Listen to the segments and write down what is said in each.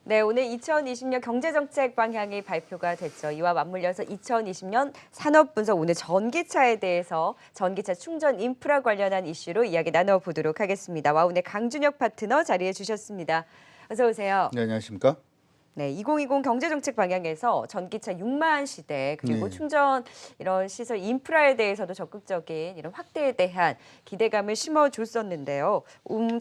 네, 오늘 2020년 경제정책 방향이 발표가 됐죠. 이와 맞물려서 2020년 산업분석 오늘 전기차에 대해서 전기차 충전 인프라 관련한 이슈로 이야기 나눠보도록 하겠습니다. 와운의 강준혁 파트너 자리해 주셨습니다. 어서 오세요. 네, 안녕하십니까? 네, 2020 경제정책 방향에서 전기차 6만 시대 그리고 네. 충전 이런 시설 인프라에 대해서도 적극적인 이런 확대에 대한 기대감을 심어줬었는데요.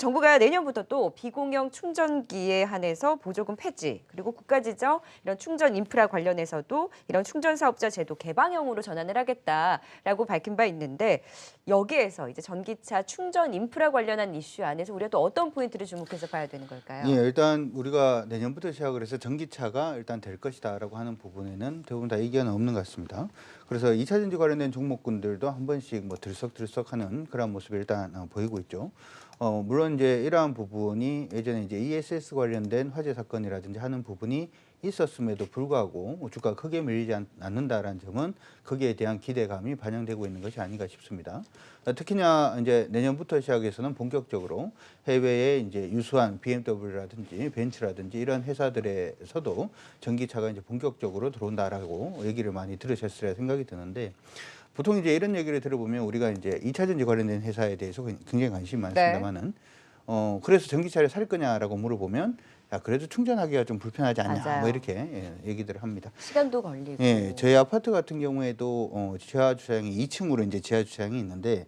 정부가 내년부터 또 비공영 충전기에 한해서 보조금 폐지 그리고 국가 지정 이런 충전 인프라 관련해서도 이런 충전 사업자 제도 개방형으로 전환을 하겠다라고 밝힌 바 있는데 여기에서 이제 전기차 충전 인프라 관련한 이슈 안에서 우리가 또 어떤 포인트를 주목해서 봐야 되는 걸까요? 예, 일단 우리가 내년부터 시작을 해서 전기차가 일단 될 것이다라고 하는 부분에는 대부분 다 의견은 없는 것 같습니다. 그래서 2차 전지 관련된 종목군들도 한 번씩 뭐 들썩들썩하는 그런 모습을 일단 보이고 있죠. 물론 이제 이러한 부분이 예전에 이제 ESS 관련된 화재 사건이라든지 하는 부분이 있었음에도 불구하고 주가가 크게 밀리지 않는다라는 점은 거기에 대한 기대감이 반영되고 있는 것이 아닌가 싶습니다. 특히나 이제 내년부터 시작해서는 본격적으로 해외에 이제 유수한 BMW라든지 벤츠라든지 이런 회사들에서도 전기차가 이제 본격적으로 들어온다라고 얘기를 많이 들으셨으리라 생각이 드는데 보통 이제 이런 얘기를 들어보면 우리가 이제 2차 전지 관련된 회사에 대해서 굉장히 관심이 많습니다만은 그래서 전기차를 살 거냐라고 물어보면 야, 그래도 충전하기가 좀 불편하지 않냐, 맞아요. 뭐 이렇게 얘기들을 합니다. 시간도 걸리고. 예, 저희 아파트 같은 경우에도 지하 주차장이 2층으로 이제 지하 주차장이 있는데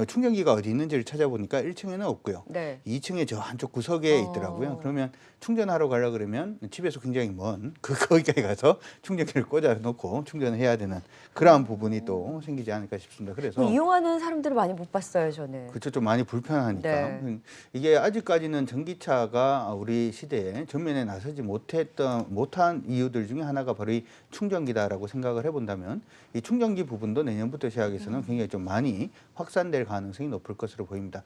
충전기가 어디 있는지를 찾아보니까 1층에는 없고요. 네. 2층에 저 한쪽 구석에 있더라고요. 그러면 충전하러 가려 그러면 집에서 굉장히 먼 거기까지 가서 충전기를 꽂아 놓고 충전을 해야 되는 그러한 부분이 또 생기지 않을까 싶습니다. 그래서 이용하는 사람들을 많이 못 봤어요, 저는. 그렇죠. 좀 많이 불편하니까. 네. 이게 아직까지는 전기차가 우리 시대에 전면에 나서지 못한 이유들 중에 하나가 바로 이 충전기다라고 생각을 해본다면 이 충전기 부분도 내년부터 시작해서는 굉장히 좀 많이 확산될 가능성이 높을 것으로 보입니다.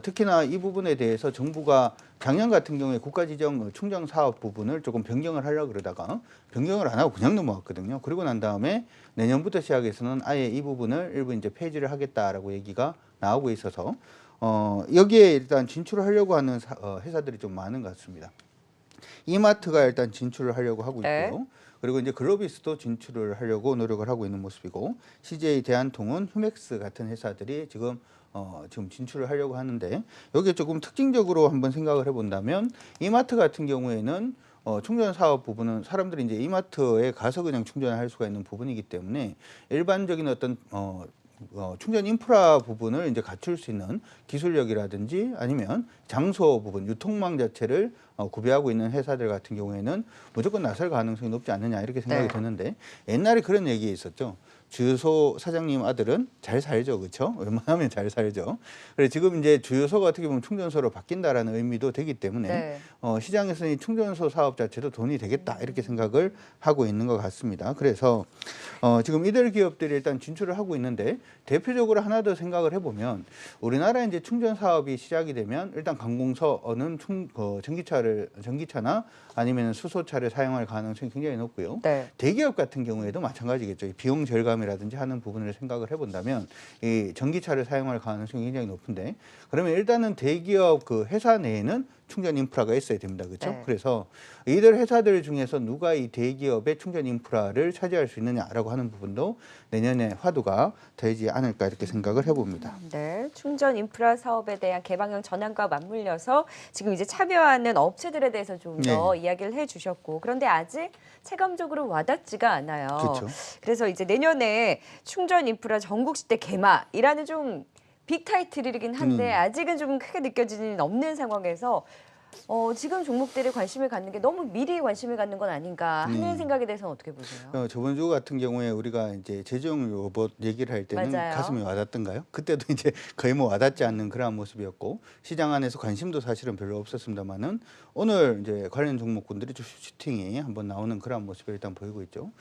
특히나 이 부분에 대해서 정부가 작년 같은 경우에 국가지정 충전 사업 부분을 조금 변경을 하려고 그러다가 변경을 안 하고 그냥 넘어갔거든요. 그리고 난 다음에 내년부터 시작해서는 아예 이 부분을 일부 이제 폐지를 하겠다라고 얘기가 나오고 있어서 여기에 일단 진출을 하려고 하는 회사들이 좀 많은 것 같습니다. 이마트가 일단 진출을 하려고 하고 있고요. 네. 그리고 이제 글로비스도 진출을 하려고 노력을 하고 있는 모습이고 CJ 대한통운, 휴맥스 같은 회사들이 지금 진출을 하려고 하는데 여기에 조금 특징적으로 한번 생각을 해본다면 이마트 같은 경우에는 충전 사업 부분은 사람들이 이제 이마트에 가서 그냥 충전을 할 수가 있는 부분이기 때문에 일반적인 어떤 충전 인프라 부분을 이제 갖출 수 있는 기술력이라든지 아니면 장소 부분, 유통망 자체를 구비하고 있는 회사들 같은 경우에는 무조건 나설 가능성이 높지 않느냐 이렇게 생각이 드는데 옛날에 그런 얘기 있었죠. 주유소 사장님 아들은 잘 살죠, 그렇죠? 웬만하면 잘 살죠. 그래서 지금 이제 주유소가 어떻게 보면 충전소로 바뀐다라는 의미도 되기 때문에 시장에서는 이 충전소 사업 자체도 돈이 되겠다 이렇게 생각을 하고 있는 것 같습니다. 그래서 지금 이들 기업들이 일단 진출을 하고 있는데 대표적으로 하나 더 생각을 해보면 우리나라 이제 충전 사업이 시작이 되면 일단 관공서는 전기차나 아니면 수소차를 사용할 가능성이 굉장히 높고요. 대기업 같은 경우에도 마찬가지겠죠. 비용 절감이라든지 하는 부분을 생각을 해본다면 이 전기차를 사용할 가능성이 굉장히 높은데 그러면 일단은 대기업 그 회사 내에는 충전 인프라가 있어야 됩니다. 그렇죠? 그래서 이들 회사들 중에서 누가 이 대기업의 충전 인프라를 차지할 수 있느냐라고 하는 부분도 내년에 화두가 되지 않을까 이렇게 생각을 해봅니다. 네, 충전 인프라 사업에 대한 개방형 전환과 맞물려서 지금 이제 참여하는 업체들에 대해서 좀 더 이야기를 해주셨고 그런데 아직 체감적으로 와닿지가 않아요. 그렇죠. 그래서 이제 내년에 충전 인프라 전국 시대 개막이라는 좀 빅 타이틀이긴 한데 아직은 좀 크게 느껴지는 없는 상황에서 지금 종목들에 관심을 갖는 게 너무 미리 관심을 갖는 건 아닌가 하는 생각에 대해서는 어떻게 보세요? 저번 주 같은 경우에 우리가 이제 제조용 로봇 얘기를 할 때는 맞아요. 가슴이 와닿던가요? 그때도 이제 거의 뭐 와닿지 않는 그러한 모습이었고 시장 안에서 관심도 사실은 별로 없었습니다만은 오늘 이제 관련 종목군들이 슈팅이 한번 나오는 그러한 모습을 일단 보이고 있죠.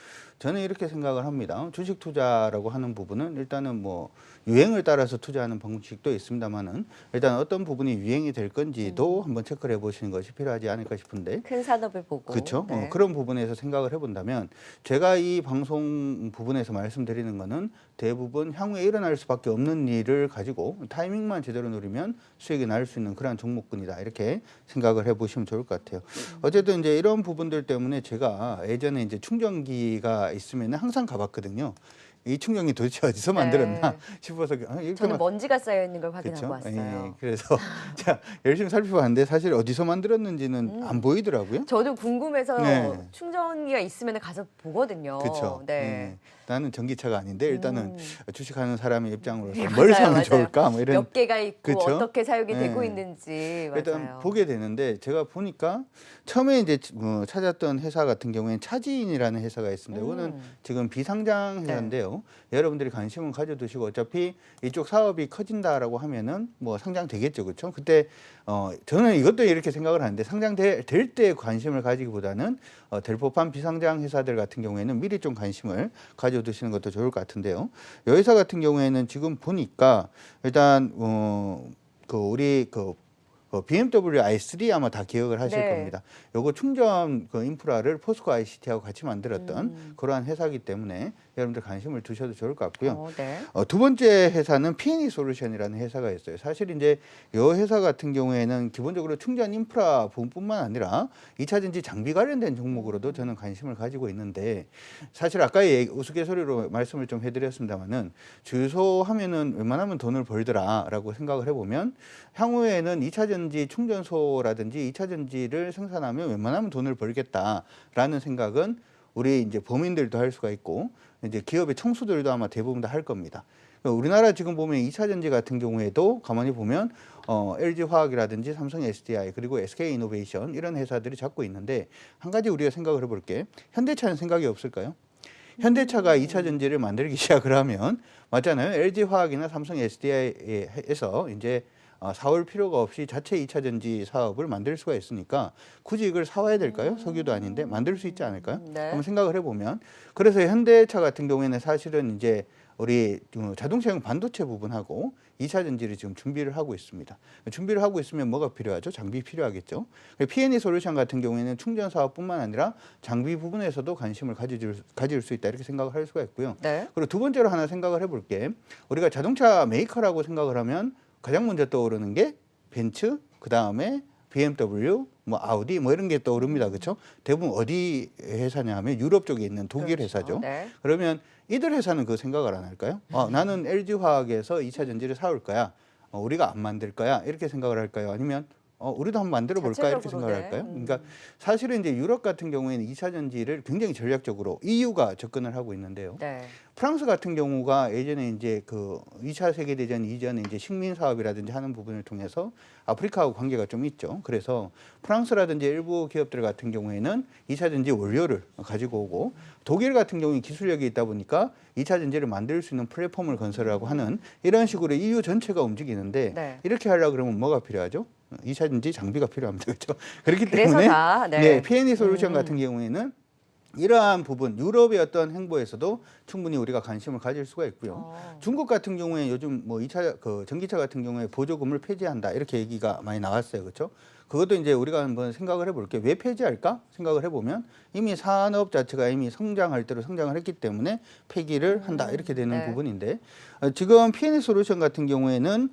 저는 이렇게 생각을 합니다. 주식 투자라고 하는 부분은 일단은 뭐 유행을 따라서 투자하는 방식도 있습니다만은 일단 어떤 부분이 유행이 될 건지도 한번 체크를 보시는 것이 필요하지 않을까 싶은데. 큰 산업을 보고. 그렇죠. 네. 그런 부분에서 생각을 해본다면 제가 이 방송 부분에서 말씀드리는 거는 대부분 향후에 일어날 수밖에 없는 일을 가지고 타이밍만 제대로 노리면 수익이 날 수 있는 그러한 종목군이다. 이렇게 생각을 해보시면 좋을 것 같아요. 어쨌든 이제 이런 부분들 때문에 제가 예전에 이제 충전기가 있으면 항상 가봤거든요. 이 충전기 도대체 어디서 만들었나 네. 싶어서 이렇게 저는 먼지가 쌓여 있는 걸 그렇죠. 확인하고 왔어요. 그래서 제가 열심히 살펴봤는데 사실 어디서 만들었는지는 안 보이더라고요. 저도 궁금해서 네. 충전기가 있으면 가서 보거든요. 그렇죠. 네. 나는 전기차가 아닌데 일단은 주식하는 사람의 입장으로서 네, 뭘 맞아요, 사면 맞아요. 좋을까 뭐 이런 몇 개가 있고 그쵸? 어떻게 사용이 네. 되고 있는지 일단 맞아요. 보게 되는데 제가 보니까 처음에 이제 찾았던 회사 같은 경우에는 차지인이라는 회사가 있습니다. 이거는 지금 비상장 회사인데요. 여러분들이 관심을 가져두시고 어차피 이쪽 사업이 커진다라고 하면은 뭐 상장되겠죠, 그렇죠? 그때 저는 이것도 이렇게 생각을 하는데 상장될 때 관심을 가지기보다는 될 법한 비상장 회사들 같은 경우에는 미리 좀 관심을 가져두시는 것도 좋을 것 같은데요. 이 회사 같은 경우에는 지금 보니까 일단 우리 BMW i3 아마 다 기억을 하실 네. 겁니다. 요거 충전 인프라를 포스코 ICT하고 같이 만들었던 그러한 회사이기 때문에 여러분들 관심을 두셔도 좋을 것 같고요. 네. 두 번째 회사는 P&E 솔루션이라는 회사가 있어요. 사실 이제 이 회사 같은 경우에는 기본적으로 충전 인프라 부분뿐만 아니라 2차 전지 장비 관련된 종목으로도 저는 관심을 가지고 있는데 사실 아까 우스갯소리로 말씀을 좀 해드렸습니다만은 주유소 하면은 웬만하면 돈을 벌더라라고 생각을 해보면 향후에는 2차 전지 충전소라든지 2차 전지를 생산하면 웬만하면 돈을 벌겠다라는 생각은 우리 이제 범인들도 할 수가 있고 이제 기업의 총수들도 아마 대부분 다 할 겁니다. 우리나라 지금 보면 2차 전지 같은 경우에도 가만히 보면 LG화학이라든지 삼성 SDI 그리고 SK이노베이션 이런 회사들이 잡고 있는데 한 가지 우리가 생각을 해볼게. 현대차는 생각이 없을까요? 현대차가 2차 전지를 만들기 시작을 하면 맞잖아요. LG화학이나 삼성 SDI에서 이제 사올 필요가 없이 자체 2차 전지 사업을 만들 수가 있으니까 굳이 이걸 사와야 될까요? 석유도 아닌데 만들 수 있지 않을까요? 네. 한번 생각을 해보면 그래서 현대차 같은 경우에는 사실은 이제 우리 자동차용 반도체 부분하고 2차 전지를 지금 준비를 하고 있습니다. 준비를 하고 있으면 뭐가 필요하죠? 장비 필요하겠죠. P&E 솔루션 같은 경우에는 충전 사업뿐만 아니라 장비 부분에서도 관심을 가질 수 있다 이렇게 생각을 할 수가 있고요. 네. 그리고 두 번째로 하나 생각을 해볼게. 우리가 자동차 메이커라고 생각을 하면 가장 먼저 떠오르는 게 벤츠, 그 다음에 BMW, 뭐 아우디 뭐 이런 게 떠오릅니다. 그렇죠? 대부분 어디 회사냐 하면 유럽 쪽에 있는 독일 그렇죠. 회사죠. 네. 그러면 이들 회사는 그 생각을 안 할까요? 나는 LG화학에서 2차 전지를 사올 거야. 우리가 안 만들 거야. 이렇게 생각을 할까요? 아니면 우리도 한번 만들어 볼까 이렇게 생각을 자체적으로, 할까요? 네. 그러니까 사실은 이제 유럽 같은 경우에는 2차 전지를 굉장히 전략적으로 EU가 접근을 하고 있는데요. 네. 프랑스 같은 경우가 예전에 이제 그 2차 세계대전 이전에 이제 식민 사업이라든지 하는 부분을 통해서 아프리카하고 관계가 좀 있죠. 그래서 프랑스라든지 일부 기업들 같은 경우에는 2차 전지 원료를 가지고 오고 독일 같은 경우는 기술력이 있다 보니까 2차 전지를 만들 수 있는 플랫폼을 건설하고 하는 이런 식으로 EU 전체가 움직이는데 네. 이렇게 하려고 그러면 뭐가 필요하죠? 2차 전지 장비가 필요합니다. 그렇죠? 그렇기 그래서 때문에 다, 네. P&E 솔루션 같은 경우에는 이러한 부분 유럽의 어떤 행보에서도 충분히 우리가 관심을 가질 수가 있고요. 중국 같은 경우에 요즘 뭐 2차 전기차 같은 경우에 보조금을 폐지한다 이렇게 얘기가 많이 나왔어요. 그렇죠? 그것도 이제 우리가 한번 생각을 해볼게요. 왜 폐지할까? 생각을 해보면 이미 산업 자체가 이미 성장할 대로 성장을 했기 때문에 폐기를 한다 이렇게 되는 네. 부분인데 지금 P&E 솔루션 같은 경우에는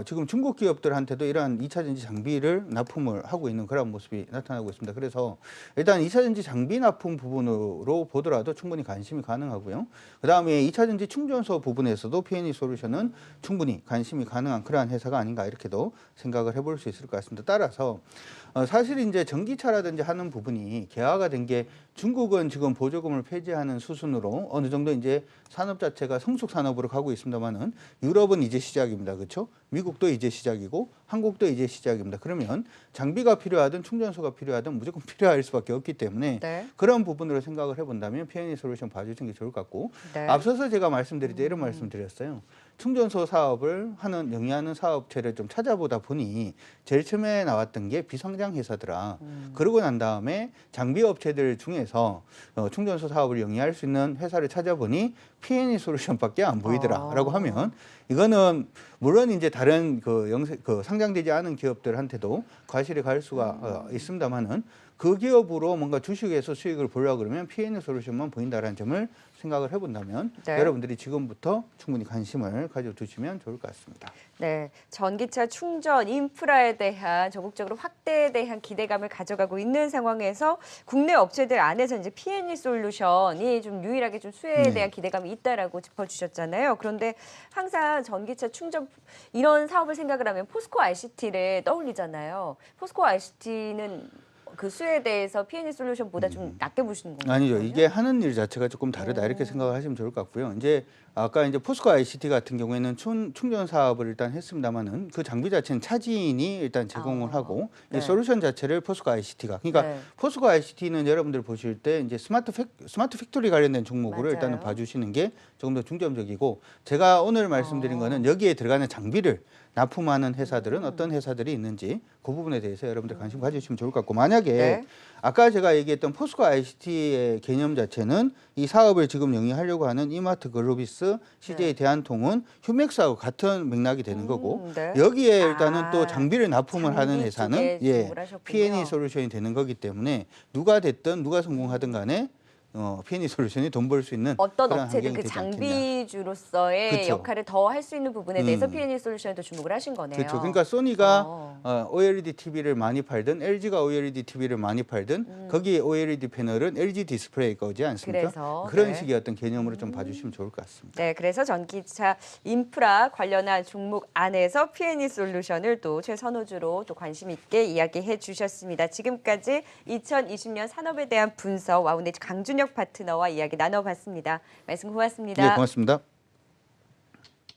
지금 중국 기업들한테도 이러한 2차 전지 장비를 납품을 하고 있는 그런 모습이 나타나고 있습니다. 그래서 일단 2차 전지 장비 납품 부분으로 보더라도 충분히 관심이 가능하고요. 그다음에 2차 전지 충전소 부분에서도 P&E 솔루션은 충분히 관심이 가능한 그러한 회사가 아닌가 이렇게도 생각을 해볼 수 있을 것 같습니다. 따라서 사실 이제 전기차라든지 하는 부분이 개화가 된 게 중국은 지금 보조금을 폐지하는 수순으로 어느 정도 이제 산업 자체가 성숙 산업으로 가고 있습니다만은 유럽은 이제 시작입니다. 그렇죠? 미국도 이제 시작이고 한국도 이제 시작입니다. 그러면 장비가 필요하든 충전소가 필요하든 무조건 필요할 수밖에 없기 때문에 네. 그런 부분으로 생각을 해본다면 P&E 솔루션 봐주시는 게 좋을 것 같고 네. 앞서서 제가 말씀드릴 때 이런 말씀 드렸어요. 충전소 사업을 영위하는 사업체를 좀 찾아보다 보니 제일 처음에 나왔던 게 비상장 회사더라. 그러고 난 다음에 장비 업체들 중에서 충전소 사업을 영위할 수 있는 회사를 찾아보니 P&E 솔루션밖에 안 보이더라라고 하면 이거는 물론 이제 다른 그 상장되지 않은 기업들한테도 과실이 갈 수가 있습니다만은 그 기업으로 뭔가 주식에서 수익을 보려고 그러면 P&E 솔루션만 보인다라는 점을 생각을 해본다면 네. 여러분들이 지금부터 충분히 관심을 가져두시면 좋을 것 같습니다. 네, 전기차 충전 인프라에 대한 전국적으로 확대에 대한 기대감을 가져가고 있는 상황에서 국내 업체들 안에서 이제 P&E 솔루션이 좀 유일하게 좀 수혜에 대한 기대감이 있다라고 짚어주셨잖아요. 그런데 항상 전기차 충전 이런 사업을 생각을 하면 포스코 ICT를 떠올리잖아요. 포스코 ICT는 그 수혜에 대해서 P&E 솔루션보다 좀 낮게 보시는 건가요? 아니죠. 이게 하는 일 자체가 조금 다르다 이렇게 생각을 하시면 좋을 것 같고요. 이제 아까 이제 포스코 ICT 같은 경우에는 충전 사업을 일단 했습니다만은 그 장비 자체는 차지인이 일단 제공을 하고 네. 이 솔루션 자체를 포스코 ICT가 그러니까 네. 포스코 ICT는 여러분들 보실 때 이제 스마트 팩토리 관련된 종목으로 맞아요. 일단은 봐주시는 게 조금 더 중점적이고 제가 오늘 말씀드린 거는 여기에 들어가는 장비를 납품하는 회사들은 어떤 회사들이 있는지 그 부분에 대해서 여러분들 관심 가지시면 좋을 것 같고 만약에 네. 아까 제가 얘기했던 포스코 ICT의 개념 자체는 이 사업을 지금 영위하려고 하는 이마트 글로비스, CJ 대한통운, 휴맥스하고 같은 맥락이 되는 거고 네. 여기에 일단은 또 장비를 납품을 하는 장비 회사는 쪽에 주목을 하셨군요. P&E 솔루션이 되는 거기 때문에 누가 됐든 누가 성공하든 간에 P&E 솔루션이 돈 벌 수 있는 어떤 그런 업체든 환경이 그 되지 않겠냐. 장비주로서의 그쵸. 역할을 더 할 수 있는 부분에 대해서 P&E 솔루션에도 주목을 하신 거네요. 그렇죠. 그러니까 소니가 OLED TV를 많이 팔든 LG가 OLED TV를 많이 팔든 거기 OLED 패널은 LG 디스플레이 거지 않습니까? 그래서, 그런 네. 식의 어떤 개념으로 좀 봐주시면 좋을 것 같습니다. 네, 그래서 전기차 인프라 관련한 종목 안에서 P&E 솔루션을 또 최선호주로 또 관심 있게 이야기해 주셨습니다. 지금까지 2020년 산업에 대한 분석 와우넷 강준혁 파트너와 이야기 나눠봤습니다. 말씀 고맙습니다. 네, 고맙습니다.